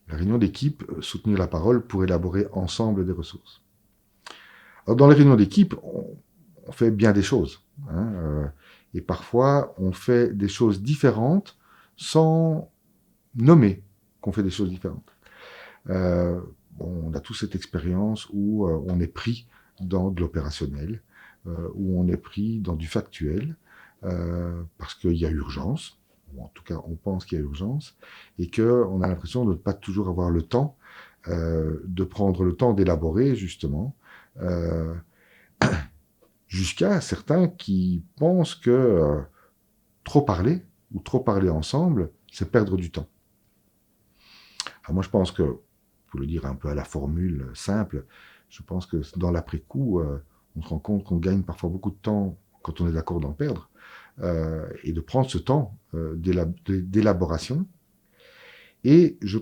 La réunion d'équipe, soutenir la parole pour élaborer ensemble des ressources. Alors, dans les réunions d'équipe, on fait bien des choses. Et parfois, on fait des choses différentes sans nommer qu'on fait des choses différentes. On a tous cette expérience où on est pris dans de l'opérationnel, où on est pris dans du factuel, parce qu'il y a urgence, ou en tout cas on pense qu'il y a urgence, et qu'on a l'impression de ne pas toujours avoir le temps, de prendre le temps d'élaborer justement, euh, jusqu'à certains qui pensent que trop parler, ou trop parler ensemble, c'est perdre du temps. Alors moi je pense que, pour le dire un peu à la formule simple, je pense que dans l'après-coup, on se rend compte qu'on gagne parfois beaucoup de temps quand on est d'accord d'en perdre, et de prendre ce temps d'élaboration. Et je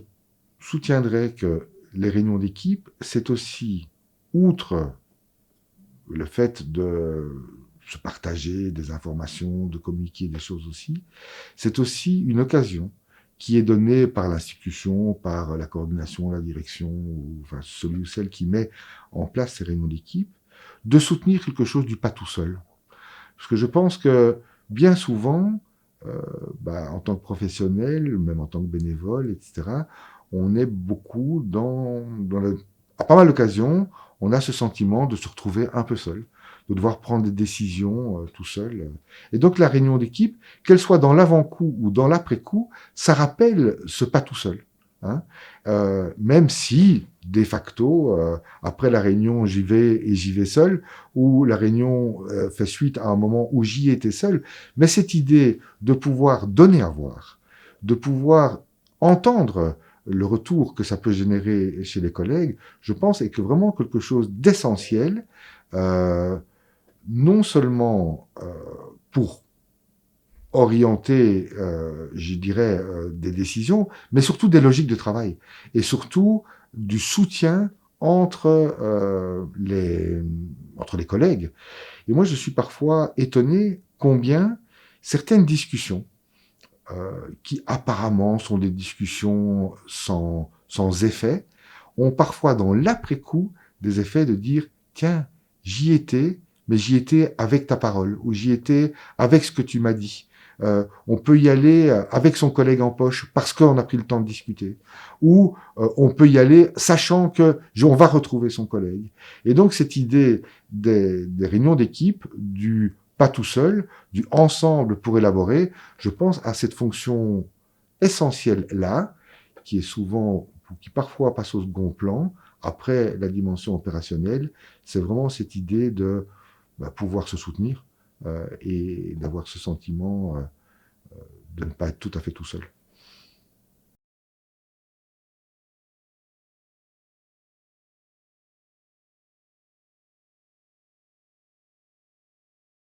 soutiendrai que les réunions d'équipe, c'est aussi, outre le fait de se partager des informations, de communiquer des choses aussi, c'est aussi une occasion qui est donnée par l'institution, par la coordination, la direction, ou enfin celui ou celle qui met en place ces réunions d'équipe, de soutenir quelque chose du pas tout seul. Parce que je pense que bien souvent, en tant que professionnel, même en tant que bénévole, etc., on est beaucoup à pas mal d'occasions, on a ce sentiment de se retrouver un peu seul, de devoir prendre des décisions tout seul. Et donc la réunion d'équipe, qu'elle soit dans l'avant-coup ou dans l'après-coup, ça rappelle ce pas tout seul. Hein. Même si, de facto, après la réunion, j'y vais et j'y vais seul, ou la réunion fait suite à un moment où j'y étais seul, mais cette idée de pouvoir donner à voir, de pouvoir entendre le retour que ça peut générer chez les collègues, je pense, est que vraiment quelque chose d'essentiel, euh, non seulement pour orienter, je dirais, des décisions, mais surtout des logiques de travail, et surtout du soutien entre, entre les collègues. Et moi, je suis parfois étonné combien certaines discussions, qui apparemment sont des discussions sans effet, ont parfois dans l'après-coup des effets de dire, tiens, j'y étais, mais j'y étais avec ta parole, ou j'y étais avec ce que tu m'as dit. On peut y aller avec son collègue en poche parce qu'on a pris le temps de discuter. Ou on peut y aller sachant que on va retrouver son collègue. Et donc cette idée des réunions d'équipe, du pas tout seul, du ensemble pour élaborer, je pense à cette fonction essentielle-là, qui est souvent, qui parfois passe au second plan, après la dimension opérationnelle, c'est vraiment cette idée de pouvoir se soutenir et d'avoir ce sentiment de ne pas être tout à fait tout seul.